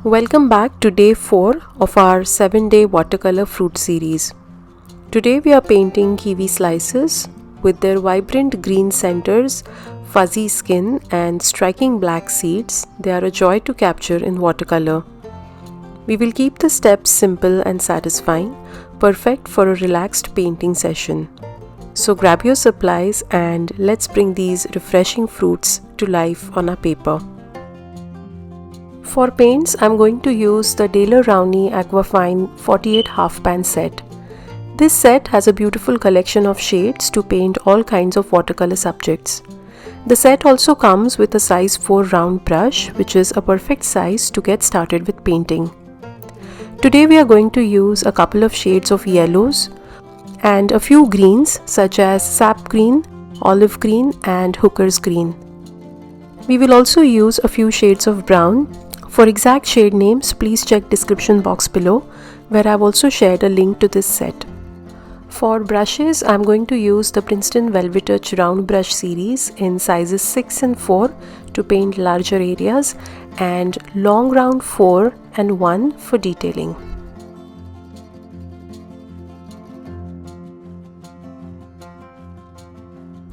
Welcome back to day 4 of our 7-day watercolor fruit series. Today we are painting kiwi slices with their vibrant green centers, fuzzy skin and striking black seeds. They are a joy to capture in watercolor. We will keep the steps simple and satisfying, perfect for a relaxed painting session. So grab your supplies and let's bring these refreshing fruits to life on our paper. For paints, I'm going to use the Daler-Rowney Aquafine 48 half pan set. This set has a beautiful collection of shades to paint all kinds of watercolor subjects. The set also comes with a size 4 round brush, which is a perfect size to get started with painting. Today we are going to use a couple of shades of yellows and a few greens such as sap green, olive green and hooker's green. We will also use a few shades of brown. For exact shade names, please check description box below, where I've also shared a link to this set. For brushes, I'm going to use the Princeton Velvet Touch round brush series in sizes 6 and 4 to paint larger areas, and long round 4 and 1 for detailing.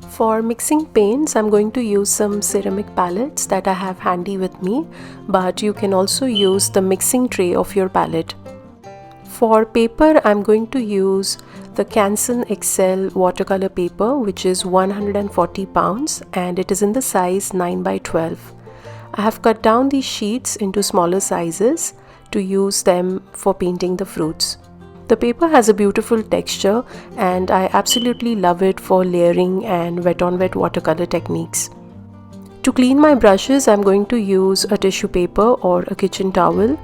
For mixing paints, I'm going to use some ceramic palettes that I have handy with me, but you can also use the mixing tray of your palette. For paper, I'm going to use the Canson XL watercolor paper, which is 140 pounds and it is in the size 9 by 12. I have cut down these sheets into smaller sizes to use them for painting the fruits. The paper has a beautiful texture and I absolutely love it for layering and wet on wet watercolor techniques. To clean my brushes, I'm going to use a tissue paper or a kitchen towel.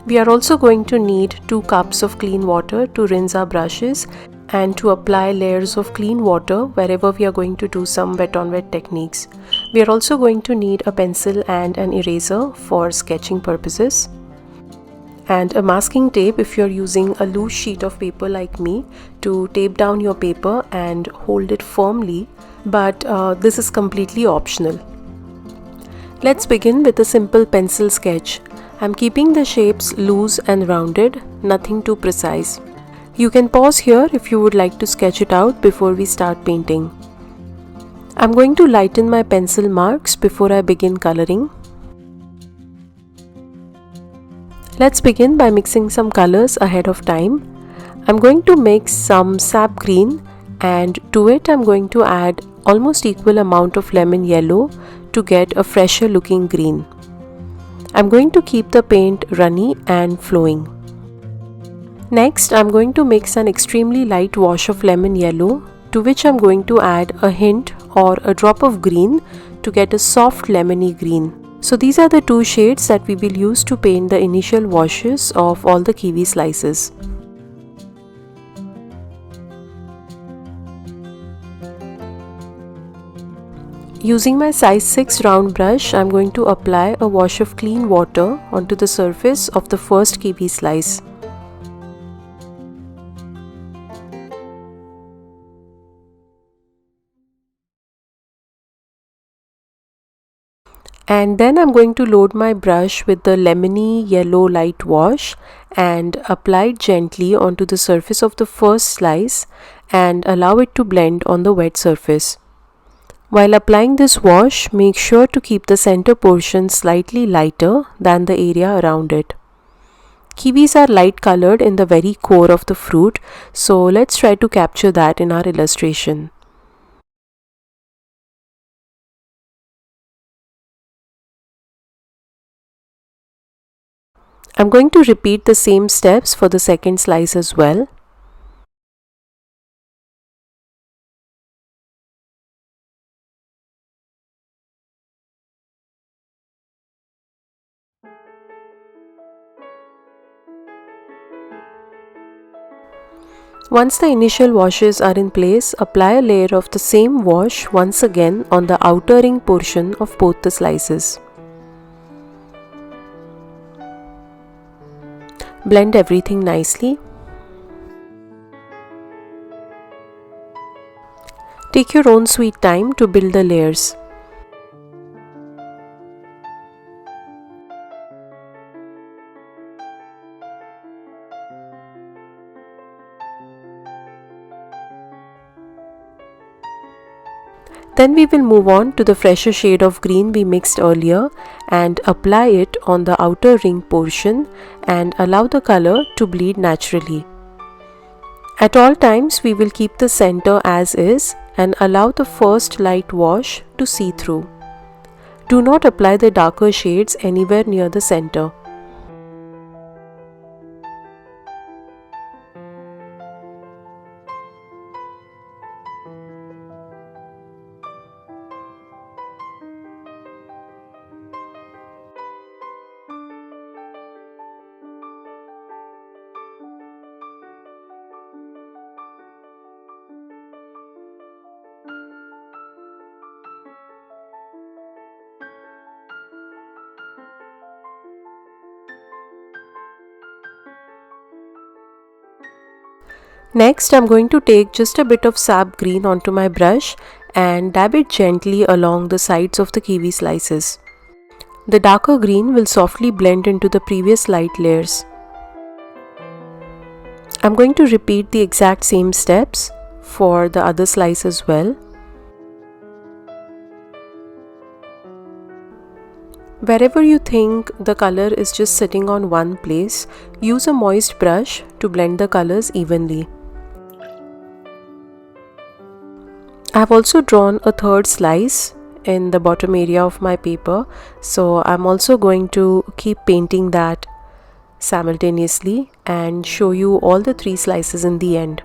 We are also going to need 2 cups of clean water to rinse our brushes and to apply layers of clean water wherever we are going to do some wet on wet techniques. We are also going to need a pencil and an eraser for sketching purposes, and a masking tape if you're using a loose sheet of paper like me to tape down your paper and hold it firmly, but this is completely optional. Let's begin with a simple pencil sketch. I'm keeping the shapes loose and rounded, nothing too precise. You can pause here if you would like to sketch it out before we start painting. I'm going to lighten my pencil marks before I begin coloring. Let's begin by mixing some colors ahead of time. I'm going to mix some sap green and to it I'm going to add almost equal amount of lemon yellow to get a fresher looking green. I'm going to keep the paint runny and flowing. Next, I'm going to mix an extremely light wash of lemon yellow to which I'm going to add a hint or a drop of green to get a soft lemony green. So these are the 2 shades that we will use to paint the initial washes of all the kiwi slices. Using my size 6 round brush, I'm going to apply a wash of clean water onto the surface of the first kiwi slice. And then I'm going to load my brush with the lemony yellow light wash and apply it gently onto the surface of the first slice and allow it to blend on the wet surface. While applying this wash, make sure to keep the center portion slightly lighter than the area around it. Kiwis are light colored in the very core of the fruit, so let's try to capture that in our illustration. I'm going to repeat the same steps for the second slice as well. Once the initial washes are in place, apply a layer of the same wash once again on the outer ring portion of both the slices. Blend everything nicely. Take your own sweet time to build the layers. Then we will move on to the fresher shade of green we mixed earlier and apply it on the outer ring portion and allow the color to bleed naturally. At all times we will keep the center as is and allow the first light wash to see through. Do not apply the darker shades anywhere near the center. Next, I'm going to take just a bit of sap green onto my brush and dab it gently along the sides of the kiwi slices. The darker green will softly blend into the previous light layers. I'm going to repeat the exact same steps for the other slice as well. Wherever you think the color is just sitting on one place, use a moist brush to blend the colors evenly. I have also drawn a third slice in the bottom area of my paper, so I'm also going to keep painting that simultaneously and show you all the three slices in the end.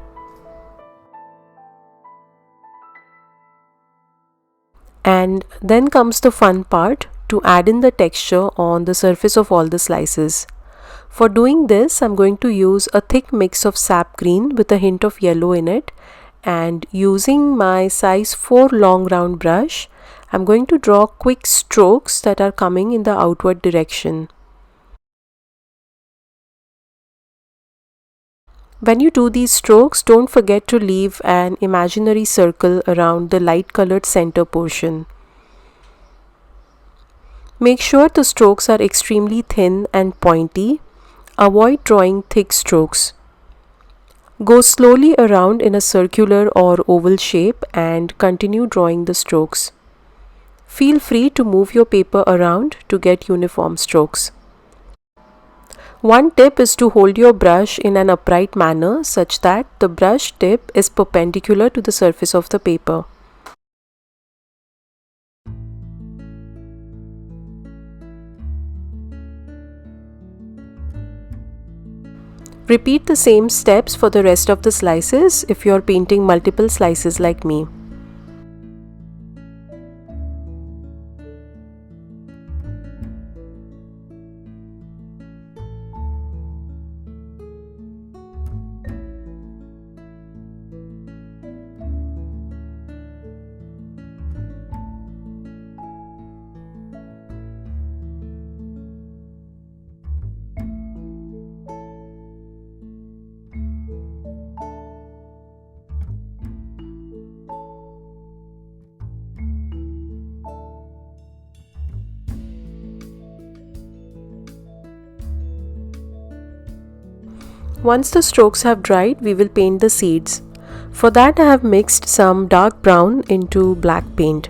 And then comes the fun part, to add in the texture on the surface of all the slices. For doing this, I'm going to use a thick mix of sap green with a hint of yellow in it, and using my size 4 long round brush, I'm going to draw quick strokes that are coming in the outward direction. When you do these strokes, don't forget to leave an imaginary circle around the light colored center portion. Make sure the strokes are extremely thin and pointy. Avoid drawing thick strokes. Go slowly around in a circular or oval shape and continue drawing the strokes. Feel free to move your paper around to get uniform strokes. One tip is to hold your brush in an upright manner such that the brush tip is perpendicular to the surface of the paper. Repeat the same steps for the rest of the slices if you are painting multiple slices like me. Once the strokes have dried, we will paint the seeds. For that, I have mixed some dark brown into black paint.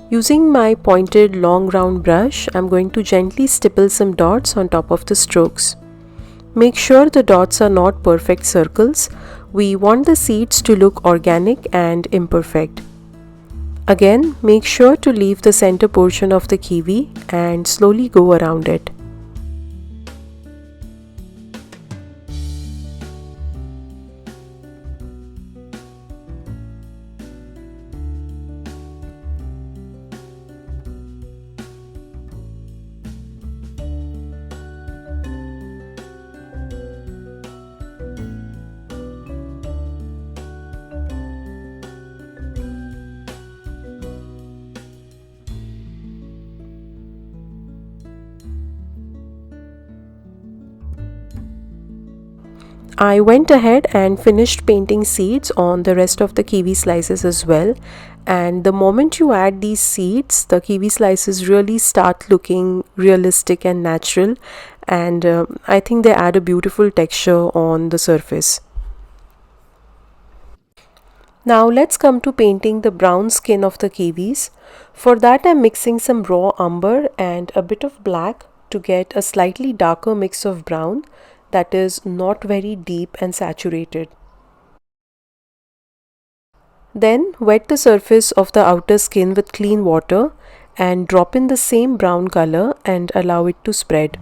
Using my pointed long round brush, I am going to gently stipple some dots on top of the strokes. Make sure the dots are not perfect circles. We want the seeds to look organic and imperfect. Again, make sure to leave the center portion of the kiwi and slowly go around it. I went ahead and finished painting seeds on the rest of the kiwi slices as well, and the moment you add these seeds, the kiwi slices really start looking realistic and natural, and I think they add a beautiful texture on the surface. Now let's come to painting the brown skin of the kiwis. For that I'm mixing some raw umber and a bit of black to get a slightly darker mix of brown that is not very deep and saturated. Then wet the surface of the outer skin with clean water and drop in the same brown color and allow it to spread.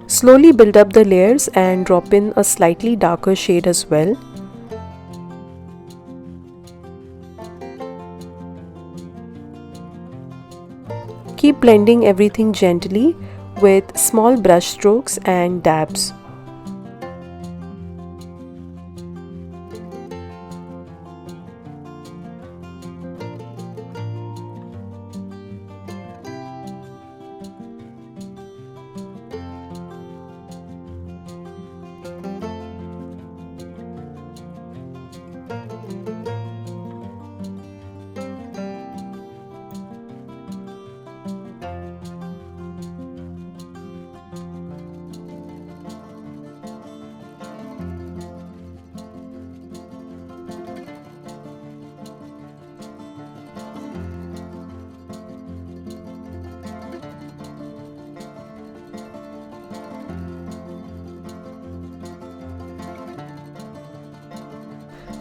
Slowly build up the layers and drop in a slightly darker shade as well. Keep blending everything gently with small brush strokes and dabs.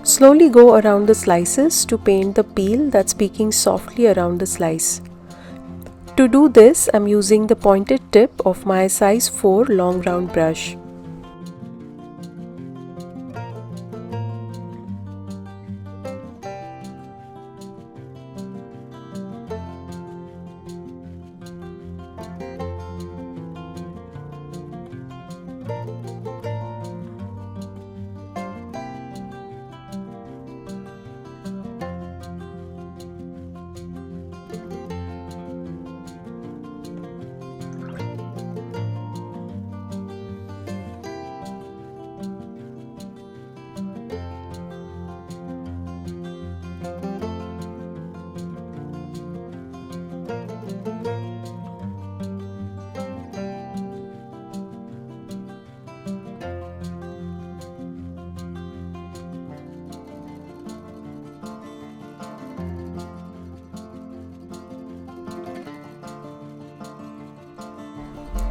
Slowly go around the slices to paint the peel that's peeking softly around the slice. To do this, I'm using the pointed tip of my size 4 long round brush.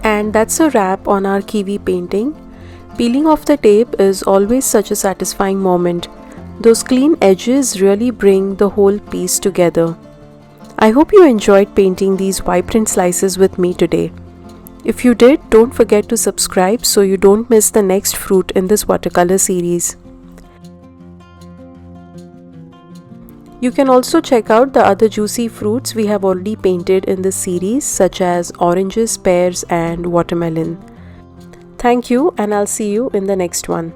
And that's a wrap on our kiwi painting. Peeling off the tape is always such a satisfying moment. Those clean edges really bring the whole piece together. I hope you enjoyed painting these vibrant slices with me today. If you did, don't forget to subscribe so you don't miss the next fruit in this watercolor series. You can also check out the other juicy fruits we have already painted in this series, such as oranges, pears and watermelon. Thank you, and I'll see you in the next one.